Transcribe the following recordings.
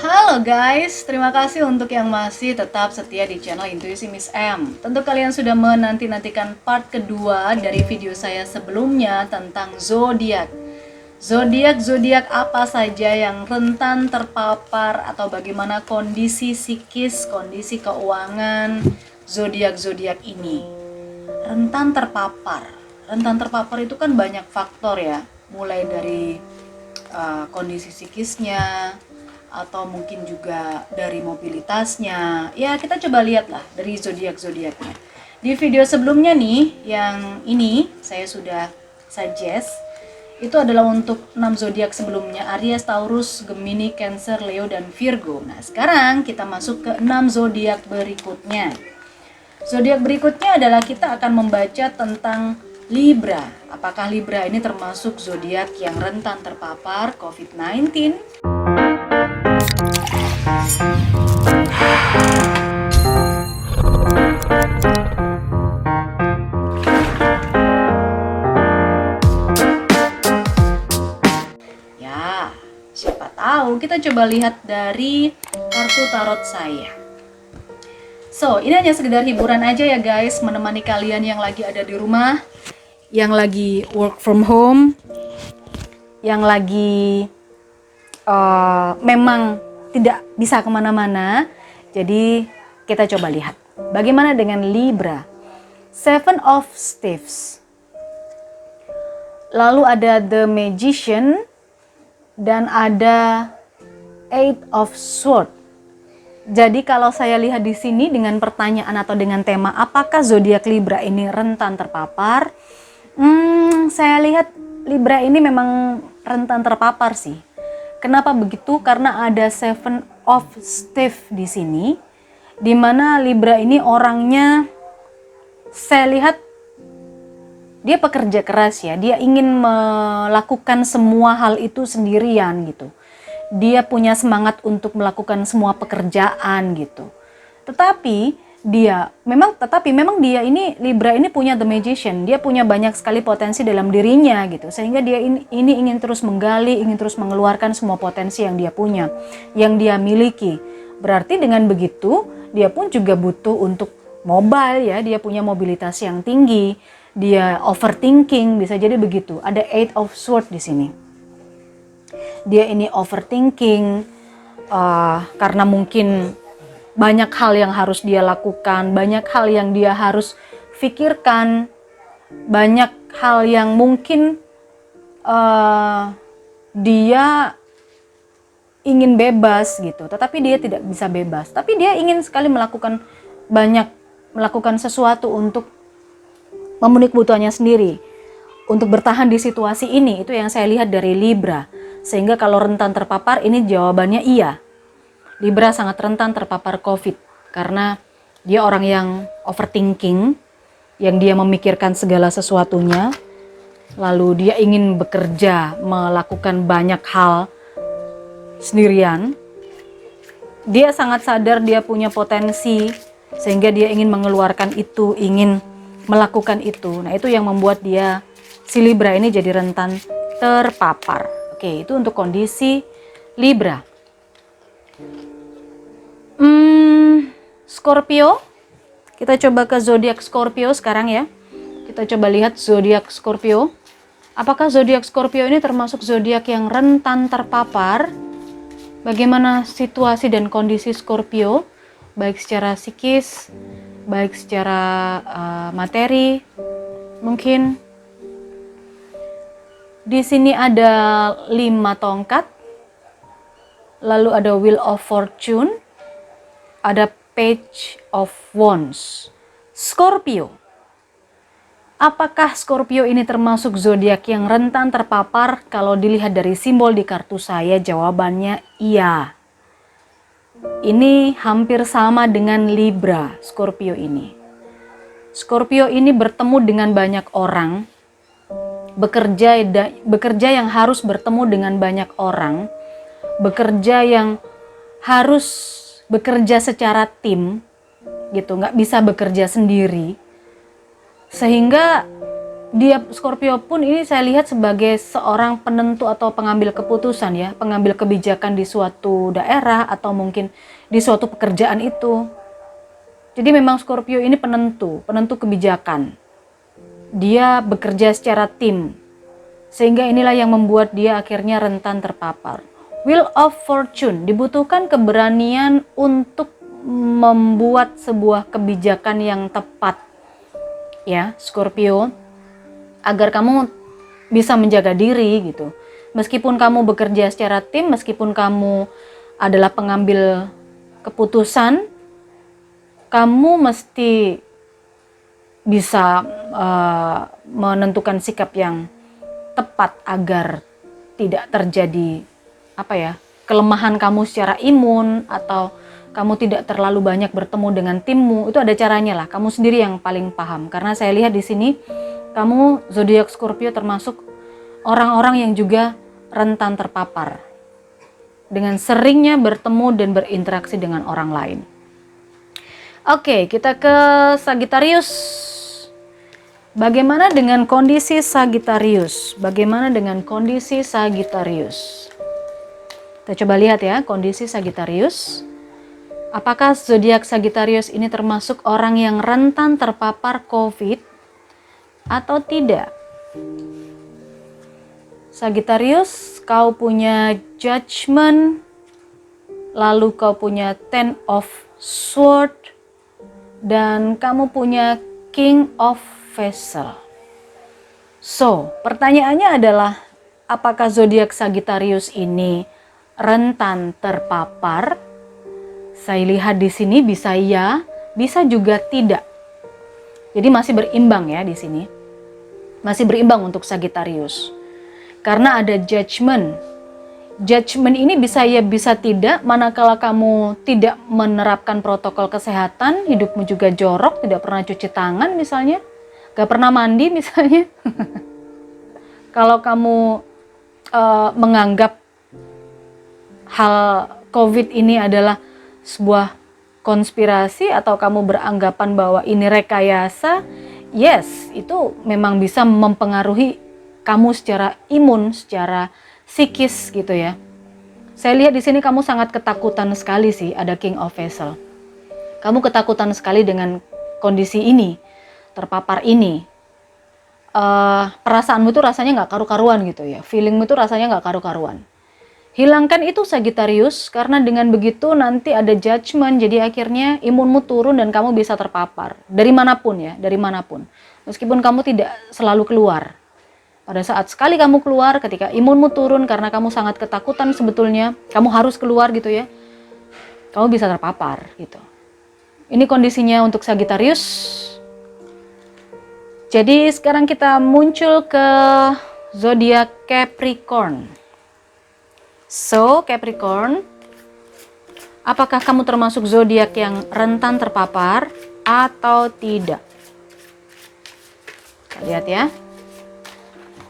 Halo guys, terima kasih untuk yang masih tetap setia di channel Intuisi Miss M. Tentu kalian sudah menanti-nantikan part kedua dari video saya sebelumnya tentang zodiak. Zodiak apa saja yang rentan terpapar atau bagaimana kondisi psikis, kondisi keuangan zodiak-zodiak ini. Rentan terpapar. Rentan terpapar itu kan banyak faktor ya, mulai dari kondisi psikisnya, atau mungkin juga dari mobilitasnya. Ya, kita coba lihat lah dari zodiak-zodiaknya. Di video sebelumnya nih, yang ini saya sudah suggest, itu adalah untuk 6 zodiak sebelumnya, Aries, Taurus, Gemini, Cancer, Leo, dan Virgo. Nah, sekarang kita masuk ke 6 zodiak berikutnya. Zodiak berikutnya adalah kita akan membaca tentang Libra. Apakah Libra ini termasuk zodiak yang rentan terpapar COVID-19? Ya, siapa tahu kita coba lihat dari kartu tarot saya. So, ini hanya sekedar hiburan aja ya guys, menemani kalian yang lagi ada di rumah, yang lagi work from home, yang lagi memang tidak bisa kemana-mana. Jadi kita coba lihat bagaimana dengan Libra. Seven of Staves, lalu ada The Magician, dan ada Eight of Swords. Jadi kalau saya lihat di sini dengan pertanyaan atau dengan tema apakah zodiak Libra ini rentan terpapar, saya lihat Libra ini memang rentan terpapar sih. Kenapa begitu? Karena ada Seven of Staves di sini, di mana Libra ini orangnya, saya lihat dia pekerja keras ya. Dia ingin melakukan semua hal itu sendirian gitu. Dia punya semangat untuk melakukan semua pekerjaan gitu. Tetapi memang dia ini, Libra ini punya The Magician. Dia punya banyak sekali potensi dalam dirinya gitu. Sehingga dia ini ingin terus menggali, ingin terus mengeluarkan semua potensi yang dia punya, yang dia miliki. Berarti dengan begitu, dia pun juga butuh untuk mobile ya. Dia punya mobilitas yang tinggi. Dia overthinking, bisa jadi begitu. Ada Eight of Swords di sini. Dia ini overthinking karena mungkin banyak hal yang harus dia lakukan, banyak hal yang dia harus pikirkan, banyak hal yang mungkin dia ingin bebas gitu, tetapi dia tidak bisa bebas. Tapi dia ingin sekali melakukan sesuatu untuk memenuhi kebutuhannya sendiri, untuk bertahan di situasi ini. Itu yang saya lihat dari Libra. Sehingga kalau rentan terpapar, ini jawabannya iya. Libra sangat rentan terpapar COVID karena dia orang yang overthinking, yang dia memikirkan segala sesuatunya, lalu dia ingin bekerja, melakukan banyak hal sendirian. Dia sangat sadar dia punya potensi, sehingga dia ingin mengeluarkan itu, ingin melakukan itu. Nah, itu yang membuat dia, si Libra ini jadi rentan terpapar. Oke, itu untuk kondisi Libra. Scorpio. Kita coba ke zodiak Scorpio sekarang ya. Kita coba lihat zodiak Scorpio. Apakah zodiak Scorpio ini termasuk zodiak yang rentan terpapar? Bagaimana situasi dan kondisi Scorpio, baik secara psikis, baik secara materi, mungkin. Di sini ada 5 tongkat, lalu ada Wheel of Fortune, ada Page of Wands. Scorpio. Apakah Scorpio ini termasuk zodiak yang rentan terpapar? Kalau dilihat dari simbol di kartu saya, jawabannya iya. Ini hampir sama dengan Libra, Scorpio ini. Scorpio ini bertemu dengan banyak orang, bekerja yang harus bertemu dengan banyak orang, bekerja yang harus bekerja secara tim gitu, nggak bisa bekerja sendiri, sehingga Dia Scorpio pun ini saya lihat sebagai seorang penentu atau pengambil keputusan ya, pengambil kebijakan di suatu daerah atau mungkin di suatu pekerjaan itu. Jadi memang Scorpio ini penentu kebijakan. Dia bekerja secara tim. Sehingga inilah yang membuat dia akhirnya rentan terpapar. Wheel of Fortune, dibutuhkan keberanian untuk membuat sebuah kebijakan yang tepat. Ya, Scorpio, agar kamu bisa menjaga diri gitu. Meskipun kamu bekerja secara tim, meskipun kamu adalah pengambil keputusan, kamu mesti bisa menentukan sikap yang tepat agar tidak terjadi kelemahan kamu secara imun, atau kamu tidak terlalu banyak bertemu dengan timmu. Itu ada caranya lah, kamu sendiri yang paling paham. Karena saya lihat di sini kamu zodiak Scorpio termasuk orang-orang yang juga rentan terpapar dengan seringnya bertemu dan berinteraksi dengan orang lain. Oke, kita ke Sagittarius. Bagaimana dengan kondisi Sagittarius? Bagaimana dengan kondisi Sagittarius? Kita coba lihat ya kondisi Sagittarius. Apakah zodiak Sagittarius ini termasuk orang yang rentan terpapar COVID atau tidak? Sagittarius, kau punya Judgment, lalu kau punya Ten of Sword, dan kamu punya King of Vessel. So, pertanyaannya adalah apakah zodiak Sagittarius ini rentan terpapar? Saya lihat di sini bisa ya, bisa juga tidak. Jadi masih berimbang ya di sini. Masih berimbang untuk Sagittarius. Karena ada Judgment. Judgment ini bisa ya, bisa tidak. Manakala kamu tidak menerapkan protokol kesehatan, hidupmu juga jorok, tidak pernah cuci tangan misalnya, gak pernah mandi misalnya. Kalau kamu menganggap hal COVID ini adalah sebuah konspirasi, atau kamu beranggapan bahwa ini rekayasa, yes, itu memang bisa mempengaruhi kamu secara imun, secara psikis gitu ya. Saya lihat di sini kamu sangat ketakutan sekali sih, ada King of Vessel. Kamu ketakutan sekali dengan kondisi ini, terpapar ini. Perasaanmu tuh rasanya nggak karu-karuan gitu ya, feelingmu tuh rasanya nggak karu-karuan. Hilangkan itu Sagittarius, karena dengan begitu nanti ada Judgment, jadi akhirnya imunmu turun dan kamu bisa terpapar. Dari manapun ya, dari manapun. Meskipun kamu tidak selalu keluar. Pada saat sekali kamu keluar, ketika imunmu turun karena kamu sangat ketakutan sebetulnya, kamu harus keluar gitu ya, kamu bisa terpapar gitu. Ini kondisinya untuk Sagittarius. Jadi sekarang kita muncul ke zodiak Capricorn. So, Capricorn, apakah kamu termasuk zodiak yang rentan terpapar atau tidak? Kita lihat ya.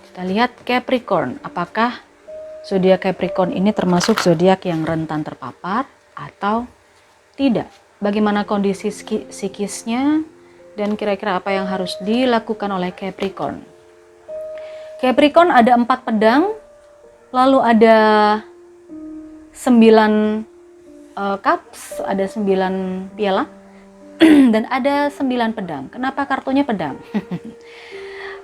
Kita lihat Capricorn, apakah zodiak Capricorn ini termasuk zodiak yang rentan terpapar atau tidak? Bagaimana kondisi psikisnya dan kira-kira apa yang harus dilakukan oleh Capricorn? Capricorn ada 4 pedang, lalu ada 9 cups, ada 9 piala, dan ada 9 pedang. Kenapa kartunya pedang?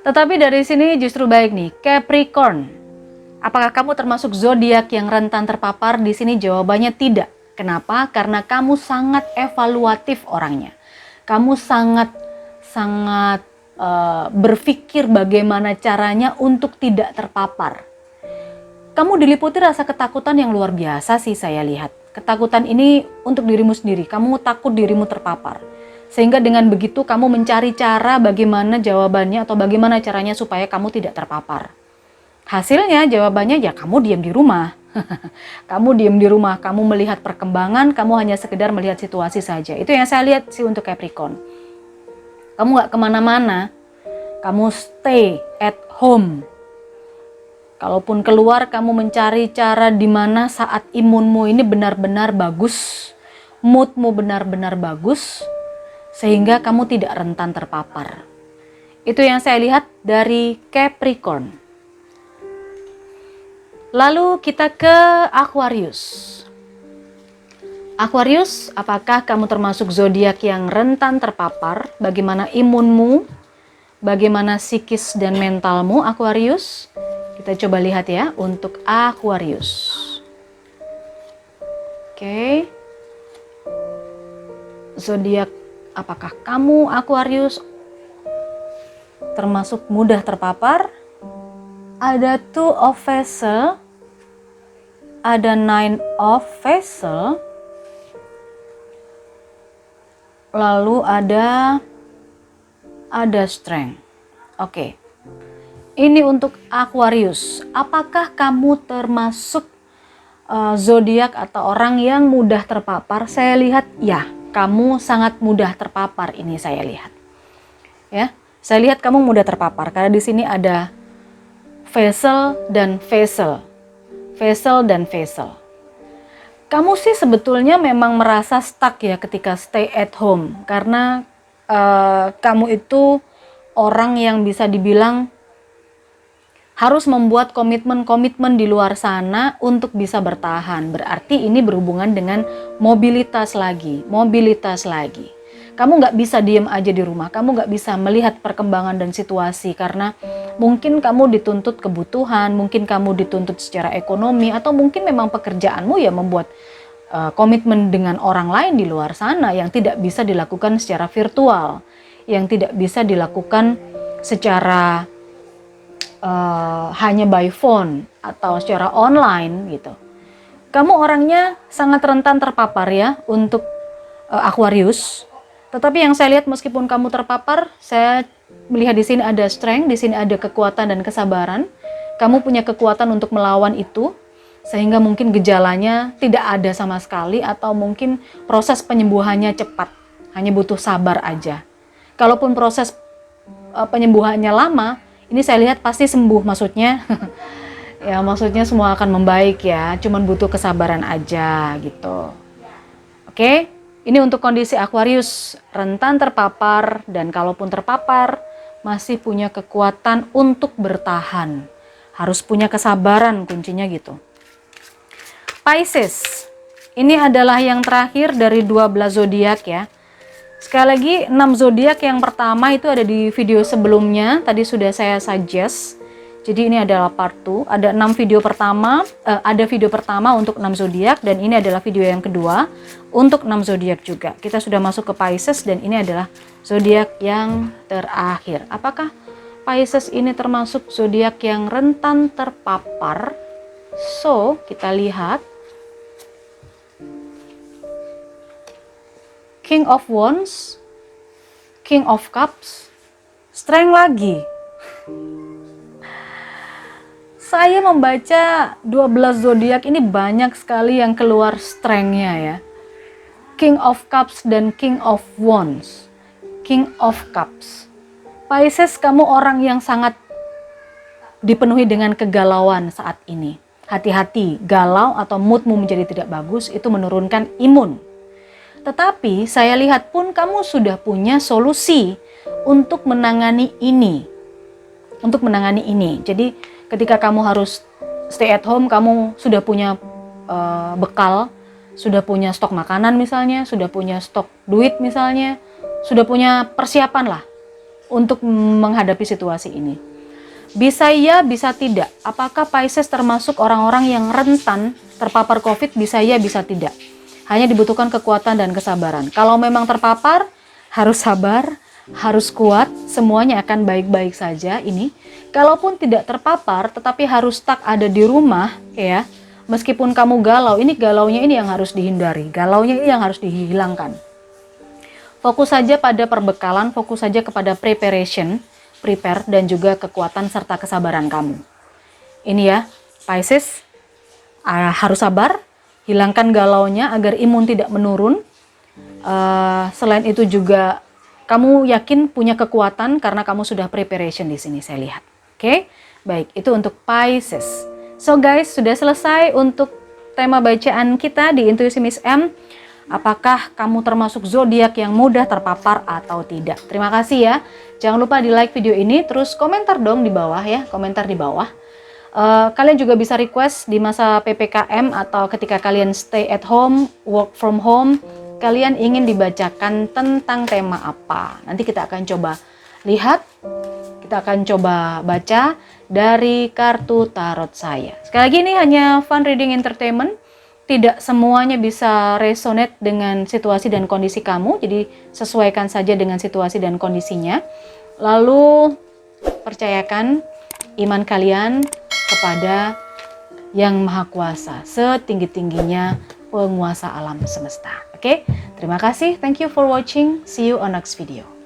Tetapi dari sini justru baik nih, Capricorn. Apakah kamu termasuk zodiak yang rentan terpapar? Di sini jawabannya tidak. Kenapa? Karena kamu sangat evaluatif orangnya. Kamu sangat berpikir bagaimana caranya untuk tidak terpapar. Kamu diliputi rasa ketakutan yang luar biasa sih saya lihat. Ketakutan ini untuk dirimu sendiri, kamu takut dirimu terpapar. Sehingga dengan begitu kamu mencari cara bagaimana jawabannya atau bagaimana caranya supaya kamu tidak terpapar. Hasilnya jawabannya ya kamu diam di rumah. Kamu diam di rumah, kamu melihat perkembangan, kamu hanya sekedar melihat situasi saja. Itu yang saya lihat sih untuk Capricorn. Kamu gak kemana-mana, kamu stay at home. Kalaupun keluar, kamu mencari cara di mana saat imunmu ini benar-benar bagus, moodmu benar-benar bagus, sehingga kamu tidak rentan terpapar. Itu yang saya lihat dari Capricorn. Lalu kita ke Aquarius. Aquarius, apakah kamu termasuk zodiak yang rentan terpapar? Bagaimana imunmu? Bagaimana psikis dan mentalmu, Aquarius? Kita coba lihat ya untuk Aquarius. Oke. Zodiak, apakah kamu Aquarius termasuk mudah terpapar? Ada Two of Vessel, ada Nine of Vessel, lalu ada Strength. Oke. Ini untuk Aquarius. Apakah kamu termasuk zodiak atau orang yang mudah terpapar? Saya lihat ya, kamu sangat mudah terpapar ini saya lihat. Ya, saya lihat kamu mudah terpapar karena di sini ada vessel dan vessel. Vessel dan vessel. Kamu sih sebetulnya memang merasa stuck ya ketika stay at home. Karena kamu itu orang yang bisa dibilang harus membuat komitmen-komitmen di luar sana untuk bisa bertahan. Berarti ini berhubungan dengan mobilitas lagi. Kamu nggak bisa diem aja di rumah, kamu nggak bisa melihat perkembangan dan situasi karena mungkin kamu dituntut kebutuhan, mungkin kamu dituntut secara ekonomi, atau mungkin memang pekerjaanmu ya membuat komitmen dengan orang lain di luar sana yang tidak bisa dilakukan secara virtual, yang tidak bisa dilakukan secara hanya by phone atau secara online gitu. Kamu orangnya sangat rentan terpapar ya untuk Aquarius. Tetapi yang saya lihat meskipun kamu terpapar, saya melihat di sini ada strength, di sini ada kekuatan dan kesabaran. Kamu punya kekuatan untuk melawan itu, sehingga mungkin gejalanya tidak ada sama sekali atau mungkin proses penyembuhannya cepat, hanya butuh sabar aja. Kalaupun proses penyembuhannya lama, ini saya lihat pasti sembuh maksudnya. Ya maksudnya semua akan membaik ya, cuman butuh kesabaran aja gitu. Oke? Ini untuk kondisi Aquarius, rentan terpapar dan kalaupun terpapar masih punya kekuatan untuk bertahan. Harus punya kesabaran kuncinya gitu. Pisces, ini adalah yang terakhir dari 12 zodiak ya. Sekali lagi 6 zodiak yang pertama itu ada di video sebelumnya, tadi sudah saya suggest. Jadi ini adalah part 2, ada 6 video pertama, ada video pertama untuk 6 zodiak dan ini adalah video yang kedua untuk 6 zodiak juga. Kita sudah masuk ke Pisces dan ini adalah zodiak yang terakhir. Apakah Pisces ini termasuk zodiak yang rentan terpapar? So, kita lihat. King of Wands, King of Cups, Strength lagi. Saya membaca 12 zodiak ini banyak sekali yang keluar strength-nya ya. King of Cups dan King of Wands. King of Cups. Pisces, kamu orang yang sangat dipenuhi dengan kegalauan saat ini. Hati-hati, galau atau moodmu menjadi tidak bagus itu menurunkan imun. Tetapi saya lihat pun kamu sudah punya solusi untuk menangani ini. Jadi ketika kamu harus stay at home, kamu sudah punya bekal, sudah punya stok makanan misalnya, sudah punya stok duit misalnya, sudah punya persiapan lah untuk menghadapi situasi ini. Bisa iya, bisa tidak. Apakah Pisces termasuk orang-orang yang rentan terpapar COVID? Bisa iya, bisa tidak. Hanya dibutuhkan kekuatan dan kesabaran. Kalau memang terpapar, harus sabar, harus kuat, semuanya akan baik-baik saja ini. Kalaupun tidak terpapar, tetapi harus stuck ada di rumah, ya. Meskipun kamu galau, ini galaunya ini yang harus dihindari, galaunya ini yang harus dihilangkan. Fokus saja pada perbekalan, fokus saja kepada prepare dan juga kekuatan serta kesabaran kamu. Ini ya, Pisces, harus sabar, hilangkan galaunya agar imun tidak menurun. Selain itu juga kamu yakin punya kekuatan karena kamu sudah preparation di sini saya lihat. Oke, baik, itu untuk Pisces. So guys, sudah selesai untuk tema bacaan kita di Intuisi Miss M. Apakah kamu termasuk zodiak yang mudah terpapar atau tidak? Terima kasih ya. Jangan lupa di like video ini, terus komentar dong di bawah ya, komentar di bawah. Kalian juga bisa request di masa PPKM atau ketika kalian stay at home, work from home, kalian ingin dibacakan tentang tema apa. Nanti kita akan coba lihat, kita akan coba baca dari kartu tarot saya. Sekali lagi ini hanya fun reading entertainment. Tidak semuanya bisa resonate dengan situasi dan kondisi kamu, jadi sesuaikan saja dengan situasi dan kondisinya. Lalu percayakan iman kalian kepada Yang Maha Kuasa, setinggi-tingginya penguasa alam semesta. Oke, terima kasih. Thank you for watching. See you on next video.